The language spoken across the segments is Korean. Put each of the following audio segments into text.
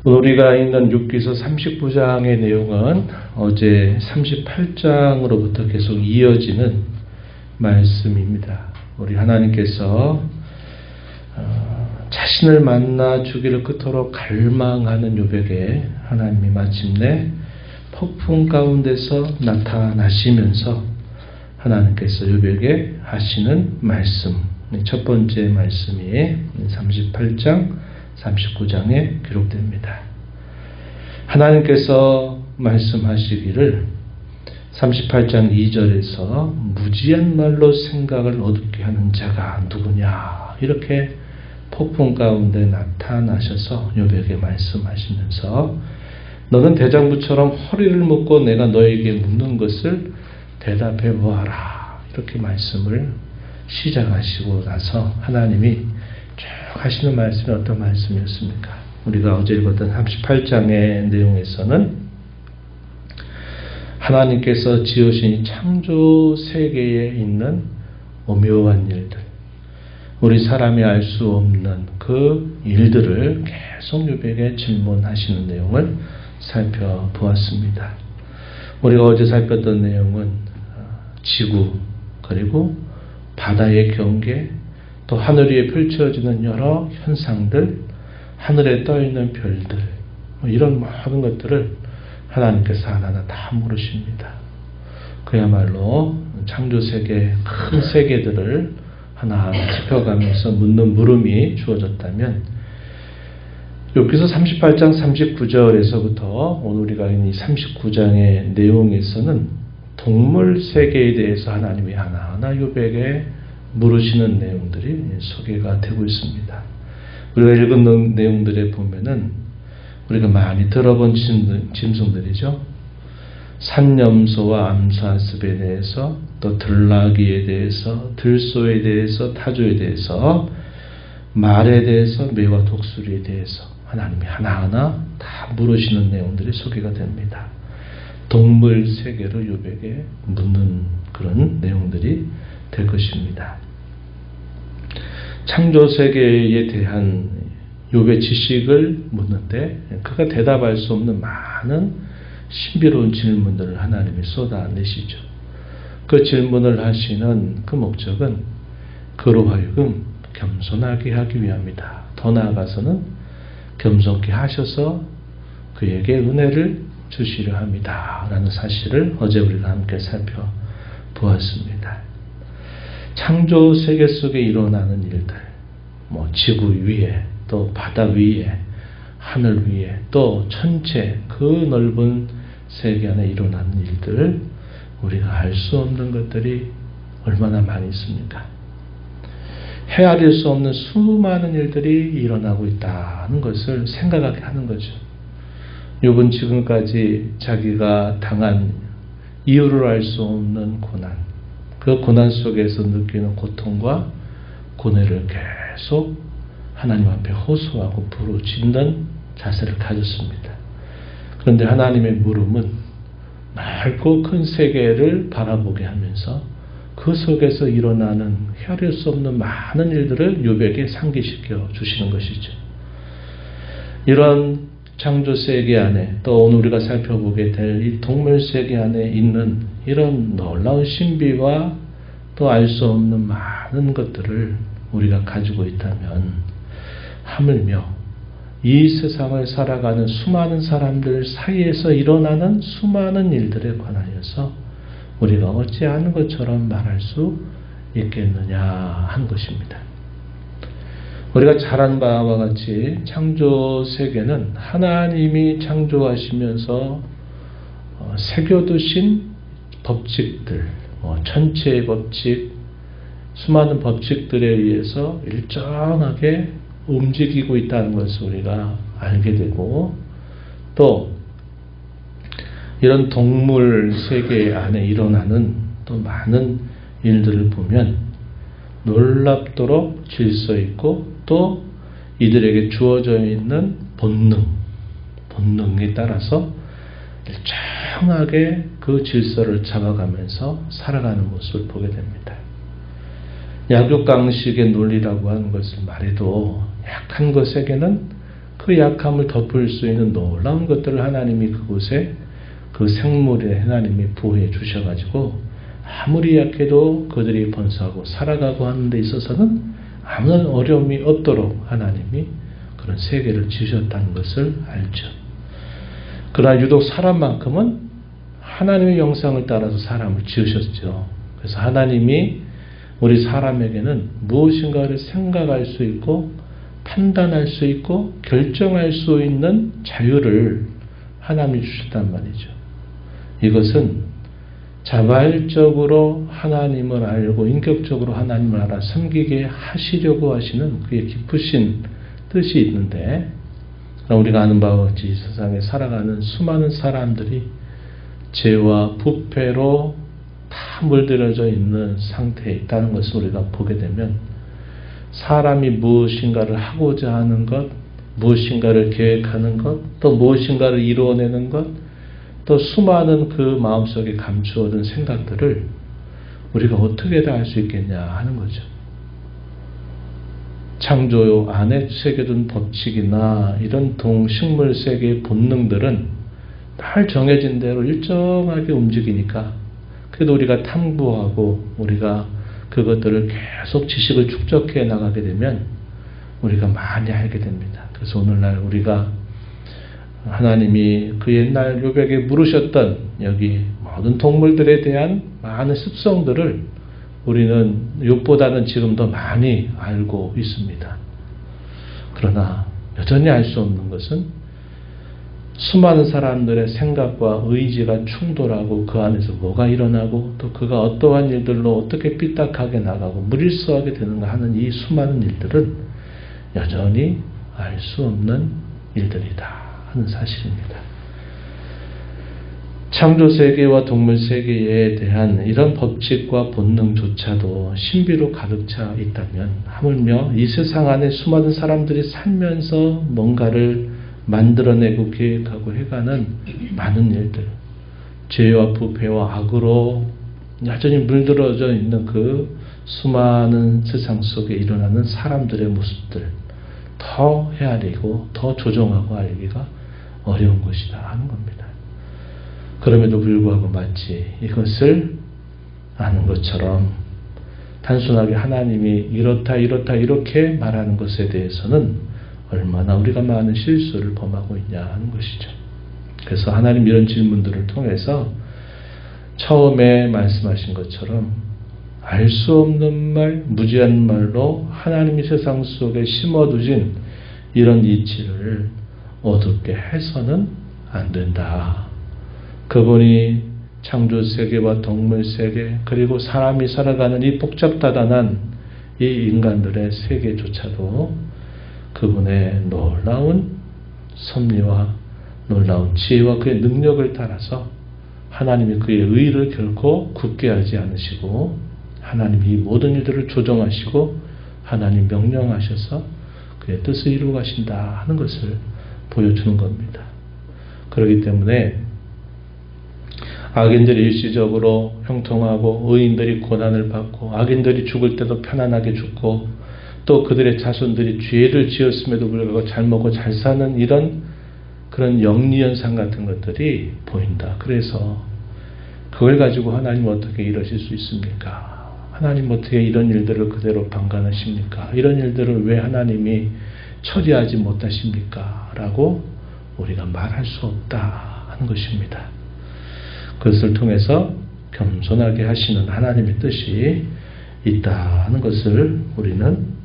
오늘 우리가 읽는 욥기서 39장의 내용은 어제 38장으로부터 계속 이어지는 말씀입니다. 우리 하나님께서 자신을 만나 주기를 그토록 갈망하는 욥에게 하나님이 마침내 폭풍 가운데서 나타나시면서 하나님께서 욥에게 하시는 말씀, 첫 번째 말씀이 38장 39장에 기록됩니다. 하나님께서 말씀하시기를 38장 2절에서 무지한 말로 생각을 어둡게 하는 자가 누구냐, 이렇게 폭풍 가운데 나타나셔서 욥에게 말씀하시면서 너는 대장부처럼 허리를 묶고 내가 너에게 묻는 것을 대답해 보아라, 이렇게 말씀을 시작하시고 나서 하나님이 쭉 하시는 말씀이 어떤 말씀이었습니까? 우리가 어제 읽었던 38장의 내용에서는 하나님께서 지으신 창조 세계에 있는 오묘한 일들, 우리 사람이 알 수 없는 그 일들을 계속 욥에게 질문하시는 내용을 살펴보았습니다. 우리가 어제 살폈던 내용은 지구, 그리고 바다의 경계, 또 하늘 위에 펼쳐지는 여러 현상들, 하늘에 떠있는 별들, 이런 모든 것들을 하나님께서 하나하나 다 물으십니다. 그야말로 창조세계, 큰 세계들을 하나하나 짚어가면서 묻는 물음이 주어졌다면, 욥기서 38장 39절에서부터 오늘 우리가 이 39장의 내용에서는 동물 세계에 대해서 하나님이 하나하나 욥에게 물으시는 내용들이 소개가 되고 있습니다. 우리가 읽은 내용들에 보면은 우리가 많이 들어본 짐승들이죠. 산염소와 암사슴에 대해서, 또 들나귀에 대해서, 들소에 대해서, 타조에 대해서, 말에 대해서, 매와 독수리에 대해서 하나님이 하나하나 다 물으시는 내용들이 소개가 됩니다. 동물 세계로 욥에게 묻는 그런 내용들이 될 것입니다. 창조 세계에 대한 욥의 지식을 묻는데 그가 대답할 수 없는 많은 신비로운 질문들을 하나님이 쏟아내시죠. 그 질문을 하시는 그 목적은 그로 하여금 겸손하게 하기 위함이다. 더 나아가서는 겸손케 하셔서 그에게 은혜를 주시려 합니다. 라는 사실을 어제 우리가 함께 살펴보았습니다. 창조 세계 속에 일어나는 일들, 지구 위에, 또 바다 위에, 하늘 위에, 또 천체, 그 넓은 세계 안에 일어나는 일들, 우리가 알 수 없는 것들이 얼마나 많이 있습니까? 헤아릴 수 없는 수많은 일들이 일어나고 있다는 것을 생각하게 하는 거죠. 욥은 지금까지 자기가 당한 이유를 알 수 없는 고난, 그 고난 속에서 느끼는 고통과 고뇌를 계속 하나님 앞에 호소하고 부르짖는 자세를 가졌습니다. 그런데 하나님의 물음은 넓고 큰 세계를 바라보게 하면서 그 속에서 일어나는 헤아릴 수 없는 많은 일들을 욥에게 상기시켜 주시는 것이죠. 이런 창조 세계 안에, 또 오늘 우리가 살펴보게 될 이 동물 세계 안에 있는 이런 놀라운 신비와 또 알 수 없는 많은 것들을 우리가 가지고 있다면, 하물며 이 세상을 살아가는 수많은 사람들 사이에서 일어나는 수많은 일들에 관하여서 우리가 어찌 아는 것처럼 말할 수 있겠느냐 한 것입니다. 우리가 잘 아는 바와 같이 창조 세계는 하나님이 창조하시면서 새겨두신 법칙들, 천체의 법칙, 수많은 법칙들에 의해서 일정하게 움직이고 있다는 것을 우리가 알게 되고, 또 이런 동물 세계 안에 일어나는 또 많은 일들을 보면 놀랍도록 질서 있고, 또 이들에게 주어져 있는 본능에 따라서 일정하게 그 질서를 잡아가면서 살아가는 모습을 보게 됩니다. 약육강식의 논리라고 하는 것을 말해도 약한 것에게는 그 그 약함을 덮을 수 있는 놀라운 것들을 하나님이 그곳에 그 생물에 하나님이 부어해 주셔가지고 아무리 약해도 그들이 번성하고 살아가고 하는 데 있어서는 아무런 어려움이 없도록 하나님이 그런 세계를 지으셨다는 것을 알죠. 그러나 유독 사람만큼은 하나님의 형상을 따라서 사람을 지으셨죠. 그래서 하나님이 우리 사람에게는 무엇인가를 생각할 수 있고 판단할 수 있고 결정할 수 있는 자유를 하나님이 주셨단 말이죠. 이것은 자발적으로 하나님을 알고 인격적으로 하나님을 알아 섬기게 하시려고 하시는 그의 깊으신 뜻이 있는데, 우리가 아는 바와 같이 이 세상에 살아가는 수많은 사람들이 죄와 부패로 다 물들여져 있는 상태에 있다는 것을 우리가 보게 되면, 사람이 무엇인가를 하고자 하는 것, 무엇인가를 계획하는 것, 또 무엇인가를 이루어내는 것, 또 수많은 그 마음속에 감추어둔 생각들을 우리가 어떻게 다 할 수 있겠냐 하는 거죠. 창조 안에 새겨둔 법칙이나 이런 동식물 세계의 본능들은 잘 정해진 대로 일정하게 움직이니까, 그래도 우리가 탐구하고 우리가 그것들을 계속 지식을 축적해 나가게 되면 우리가 많이 알게 됩니다. 그래서 오늘날 우리가 하나님이 그 옛날 욥에게 물으셨던 여기 모든 동물들에 대한 많은 습성들을 우리는 욥보다는 지금 더 많이 알고 있습니다. 그러나 여전히 알 수 없는 것은 수많은 사람들의 생각과 의지가 충돌하고 그 안에서 뭐가 일어나고 또 그가 어떠한 일들로 어떻게 삐딱하게 나가고 무질서하게 되는가 하는 이 수많은 일들은 여전히 알 수 없는 일들이다 하는 사실입니다. 창조세계와 동물세계에 대한 이런 법칙과 본능조차도 신비로 가득 차 있다면, 하물며 이 세상 안에 수많은 사람들이 살면서 뭔가를 만들어내고 계획하고 해가는 많은 일들, 죄와 부패와 악으로 여전히 물들어져 있는 그 수많은 세상 속에 일어나는 사람들의 모습들, 더 헤아리고 더 조정하고 알기가 어려운 것이다 하는 겁니다. 그럼에도 불구하고 마치 이것을 아는 것처럼 단순하게 하나님이 이렇다 이렇게 말하는 것에 대해서는 얼마나 우리가 많은 실수를 범하고 있냐 하는 것이죠. 그래서 하나님 이런 질문들을 통해서 처음에 말씀하신 것처럼 알 수 없는 말, 무지한 말로 하나님이 세상 속에 심어두신 이런 이치를 어둡게 해서는 안 된다. 그분이 창조세계와 동물세계 그리고 사람이 살아가는 이 복잡다단한 이 인간들의 세계조차도 그분의 놀라운 섭리와 놀라운 지혜와 그의 능력을 따라서 하나님이 그의 의를 결코 굳게 하지 않으시고, 하나님이 이 모든 일들을 조정하시고 하나님 명령하셔서 그의 뜻을 이루어 가신다 하는 것을 보여주는 겁니다. 그렇기 때문에 악인들이 일시적으로 형통하고 의인들이 고난을 받고 악인들이 죽을 때도 편안하게 죽고 또 그들의 자손들이 죄를 지었음에도 불구하고 잘 먹고 잘 사는 이런 그런 영리현상 같은 것들이 보인다. 그래서 그걸 가지고 하나님 어떻게 이러실 수 있습니까? 하나님 어떻게 이런 일들을 그대로 방관하십니까? 이런 일들을 왜 하나님이 처리하지 못하십니까? 라고 우리가 말할 수 없다 하는 것입니다. 그것을 통해서 겸손하게 하시는 하나님의 뜻이 있다 하는 것을 우리는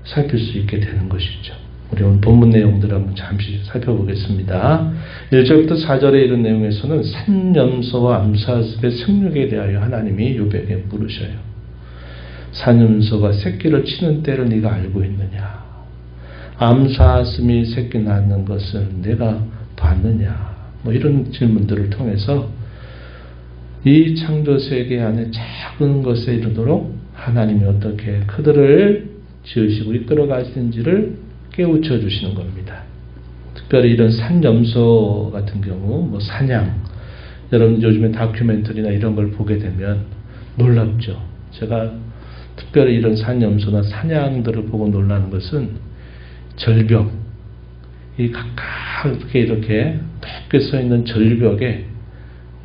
살필 수 있게 되는 것이죠. 우리 오늘 본문 내용들을 한번 잠시 살펴보겠습니다. 1절부터 4절의 이런 내용에서는 산염소와 암사슴의 생육에 대하여 하나님이 욥에게 물으셔요. 산염소가 새끼를 치는 때를 네가 알고 있느냐? 암사슴이 새끼 낳는 것을 내가 봤느냐? 뭐 이런 질문들을 통해서 이 창조세계 안에 작은 것에 이르도록 하나님이 어떻게 그들을 지으시고 이끌어 가시는지를 깨우쳐 주시는 겁니다. 특별히 이런 산염소 같은 경우, 뭐 사냥, 여러분 요즘에 다큐멘터리나 이런 걸 보게 되면 놀랍죠. 제가 특별히 이런 산염소나 사냥들을 보고 놀라는 것은 절벽, 이 가깝게 이렇게 높게 서 있는 절벽에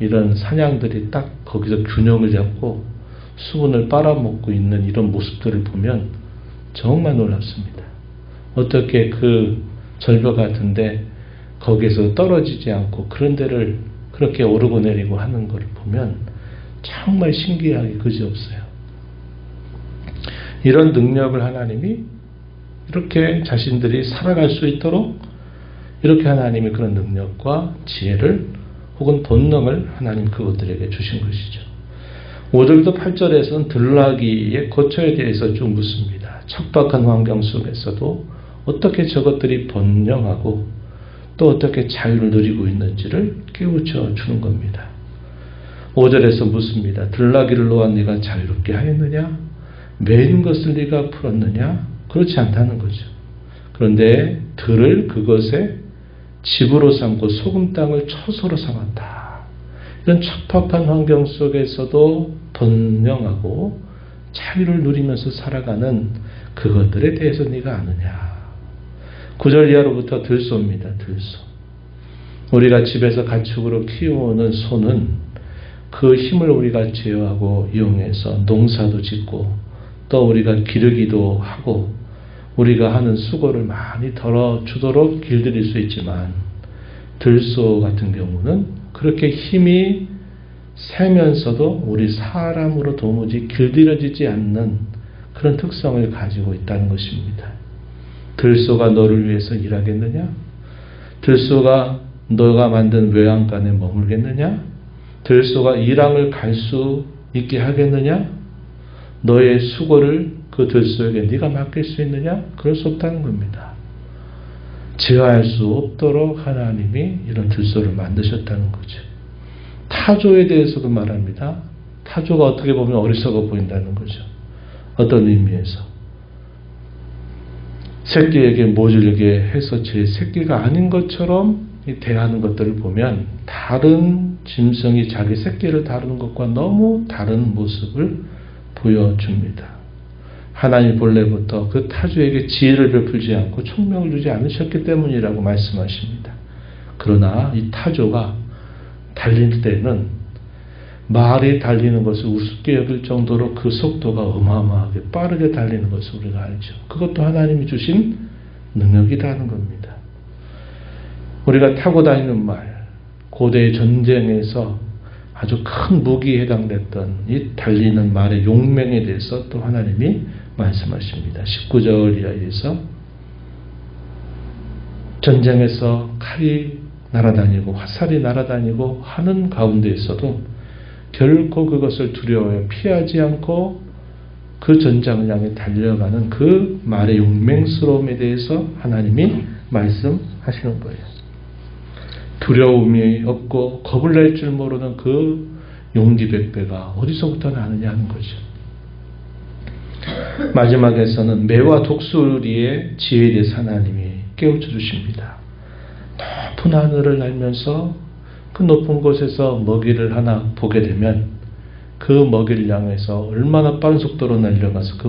이런 사냥들이 딱 거기서 균형을 잡고 수분을 빨아먹고 있는 이런 모습들을 보면 정말 놀랍습니다. 어떻게 그 절벽 같은데 거기에서 떨어지지 않고 그런 데를 그렇게 오르고 내리고 하는 것을 보면 정말 신기하게 그지없어요. 이런 능력을 하나님이 이렇게 자신들이 살아갈 수 있도록 이렇게 하나님이 그런 능력과 지혜를 혹은 본능을 하나님 그것들에게 주신 것이죠. 5절부터 8절에서는 들나귀의 거처에 대해서 쭉 묻습니다. 척박한 환경 속에서도 어떻게 저것들이 번영하고 또 어떻게 자유를 누리고 있는지를 깨우쳐 주는 겁니다. 5절에서 묻습니다. 들나귀를 놓아 네가 자유롭게 하였느냐? 매인 것을 네가 풀었느냐? 그렇지 않다는 거죠. 그런데 들을 그것에 집으로 삼고 소금 땅을 처소로 삼았다. 이런 척박한 환경 속에서도 번영하고 자유를 누리면서 살아가는 그것들에 대해서 네가 아느냐. 9절 이하로부터 들소입니다. 들소. 우리가 집에서 가축으로 키우는 소는 그 힘을 우리가 제어하고 이용해서 농사도 짓고 또 우리가 기르기도 하고 우리가 하는 수고를 많이 덜어주도록 길들일 수 있지만 들소 같은 경우는 그렇게 힘이 세면서도 우리 사람으로 도무지 길들여지지 않는 그런 특성을 가지고 있다는 것입니다. 들소가 너를 위해서 일하겠느냐? 들소가 너가 만든 외양간에 머물겠느냐? 들소가 이랑을 갈 수 있게 하겠느냐? 너의 수고를 그 들소에게 네가 맡길 수 있느냐? 그럴 수 없다는 겁니다. 제어할 수 없도록 하나님이 이런 들소를 만드셨다는 거죠. 타조에 대해서도 말합니다. 타조가 어떻게 보면 어리석어 보인다는 거죠. 어떤 의미에서 새끼에게 모질게 해서 제 새끼가 아닌 것처럼 대하는 것들을 보면 다른 짐승이 자기 새끼를 다루는 것과 너무 다른 모습을 보여줍니다. 하나님 본래부터 그 타조에게 지혜를 베풀지 않고 총명을 주지 않으셨기 때문이라고 말씀하십니다. 그러나 이 타조가 달릴 때는 말이 달리는 것을 우습게 여길 정도로 그 속도가 어마어마하게 빠르게 달리는 것을 우리가 알죠. 그것도 하나님이 주신 능력이라는 겁니다. 우리가 타고 다니는 말, 고대 전쟁에서 아주 큰 무기에 해당됐던 이 달리는 말의 용맹에 대해서 또 하나님이 말씀하십니다. 19절 이하에서 전쟁에서 칼이 날아다니고 화살이 날아다니고 하는 가운데에서도 결코 그것을 두려워해 피하지 않고 그 전장을 향해 달려가는 그 말의 용맹스러움에 대해서 하나님이 말씀하시는 거예요. 두려움이 없고 겁을 낼 줄 모르는 그 용기백배가 어디서부터 나느냐 하는 거죠. 마지막에서는 매와 독수리의 지혜에 대해서 하나님이 깨우쳐 주십니다. 높은 하늘을 날면서 그 높은 곳에서 먹이를 하나 보게 되면 그 먹이를 향해서 얼마나 빠른 속도로 날려가서 그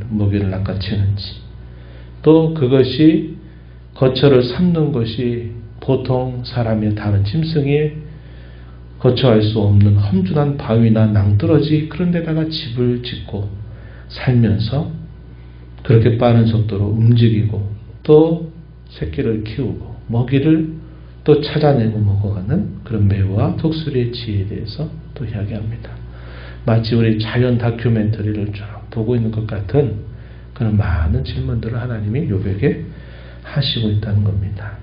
먹이를 낚아채는지, 또 그것이 거처를 삼는 것이 보통 사람의 다른 짐승이 거처할 수 없는 험준한 바위나 낭떠러지 그런 데다가 집을 짓고 살면서 그렇게 빠른 속도로 움직이고 또 새끼를 키우고 먹이를 또 찾아내고 먹어가는 그런 매와 독수리의 지혜에 대해서 또 이야기합니다. 마치 우리 자연 다큐멘터리를 쭉 보고 있는 것 같은 그런 많은 질문들을 하나님이 욥에게 하시고 있다는 겁니다.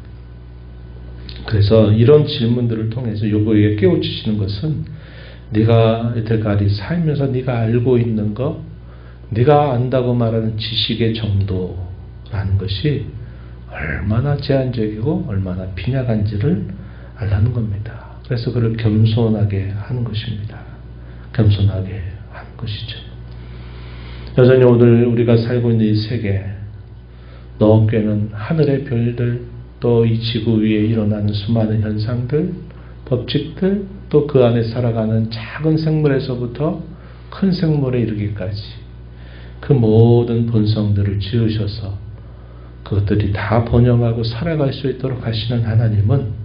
그래서 이런 질문들을 통해서 욥에게 깨우치시는 것은 네가 여태까지 살면서 네가 알고 있는 것, 네가 안다고 말하는 지식의 정도라는 것이 얼마나 제한적이고 얼마나 빈약한지를 알라는 겁니다. 그래서 그를 겸손하게 하는 것입니다. 겸손하게 하는 것이죠. 여전히 오늘 우리가 살고 있는 이 세계, 너께는 하늘의 별들, 또 이 지구 위에 일어나는 수많은 현상들, 법칙들, 또 그 안에 살아가는 작은 생물에서부터 큰 생물에 이르기까지 그 모든 본성들을 지으셔서 그것들이 다 번영하고 살아갈 수 있도록 하시는 하나님은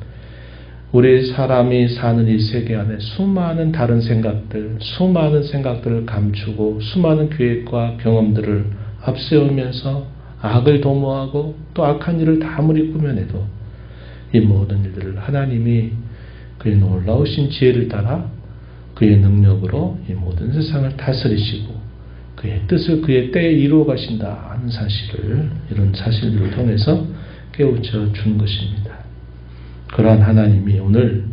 우리 사람이 사는 이 세계 안에 수많은 다른 생각들, 수많은 생각들을 감추고 수많은 계획과 경험들을 앞세우면서 악을 도모하고 또 악한 일을 다 아무리 꾸며내도 이 모든 일들을 하나님이 그의 놀라우신 지혜를 따라 그의 능력으로 이 모든 세상을 다스리시고 그의 뜻을 그의 때에 이루어 가신다 하는 사실을, 이런 사실들을 통해서 깨우쳐 준 것입니다. 그러한 하나님이 오늘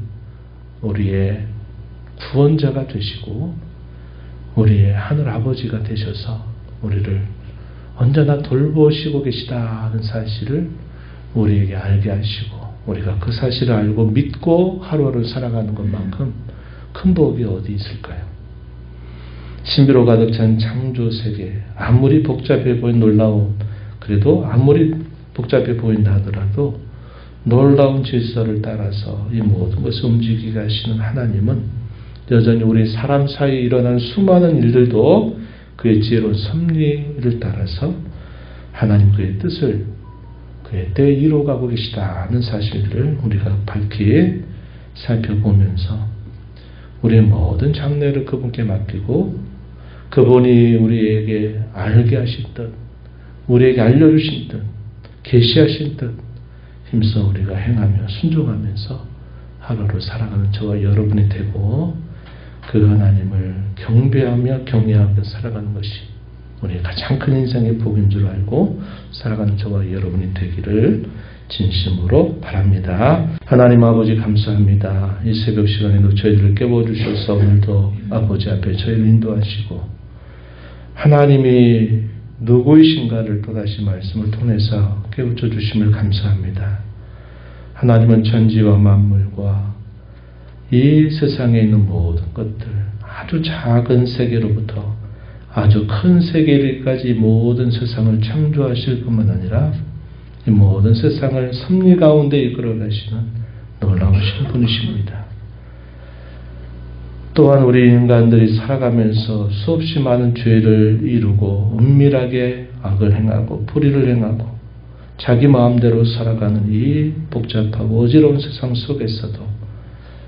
우리의 구원자가 되시고 우리의 하늘 아버지가 되셔서 우리를 언제나 돌보시고 계시다 하는 사실을 우리에게 알게 하시고, 우리가 그 사실을 알고 믿고 하루하루 살아가는 것만큼 큰 복이 어디 있을까요? 신비로 가득 찬 창조 세계, 아무리 복잡해 보인 놀라운, 그래도 아무리 복잡해 보인다 하더라도 놀라운 질서를 따라서 이 모든 것을 움직이게 하시는 하나님은 여전히 우리 사람 사이에 일어난 수많은 일들도 그의 지혜로운 섭리를 따라서 하나님 그의 뜻을 그의 때에 이루어가고 계시다 하는 사실들을 우리가 밝히 살펴보면서 우리의 모든 장래를 그분께 맡기고 그분이 우리에게 알게 하신 뜻, 우리에게 알려주신 뜻, 계시하신 뜻 힘써 우리가 행하며 순종하면서 하루를 살아가는 저와 여러분이 되고 그 하나님을 경배하며 경외하며 살아가는 것이 우리의 가장 큰 인생의 복인 줄 알고 살아가는 저와 여러분이 되기를 진심으로 바랍니다. 하나님 아버지 감사합니다. 이 새벽 시간에도 저희들을 깨워주셔서 오늘도 아버지 앞에 저희를 인도하시고 하나님이 누구이신가를 또다시 말씀을 통해서 깨우쳐 주심을 감사합니다. 하나님은 천지와 만물과 이 세상에 있는 모든 것들, 아주 작은 세계로부터 아주 큰 세계까지 모든 세상을 창조하실 뿐만 아니라 이 모든 세상을 섭리 가운데 이끌어 가시는 놀라우신 분이십니다. 또한 우리 인간들이 살아가면서 수없이 많은 죄를 이루고 은밀하게 악을 행하고 불의를 행하고 자기 마음대로 살아가는 이 복잡하고 어지러운 세상 속에서도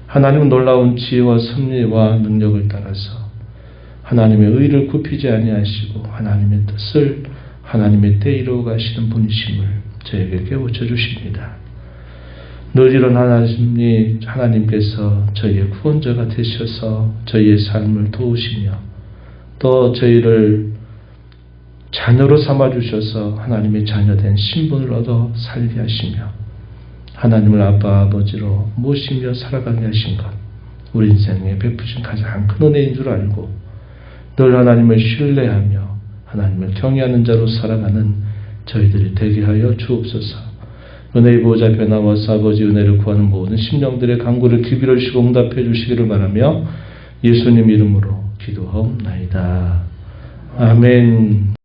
하나님은 놀라운 지혜와 섭리와 능력을 따라서 하나님의 의를 굽히지 아니하시고 하나님의 뜻을 하나님의 때에 이루어 가시는 분이심을 저에게 깨우쳐 주십니다. 늘 이런 하나님께서 저희의 구원자가 되셔서 저희의 삶을 도우시며 또 저희를 자녀로 삼아주셔서 하나님의 자녀된 신분을 얻어 살게 하시며 하나님을 아빠 아버지로 모시며 살아가게 하신 것, 우리 인생에 베푸신 가장 큰 은혜인 줄 알고 늘 하나님을 신뢰하며 하나님을 경외하는 자로 살아가는 저희들이 되게 하여 주옵소서. 은혜의 보호자 변화와서 아버지 은혜를 구하는 모든 심령들의 간구를 기비를 주시고 응답해 주시기를 바라며 예수님 이름으로 기도하옵나이다. 아멘.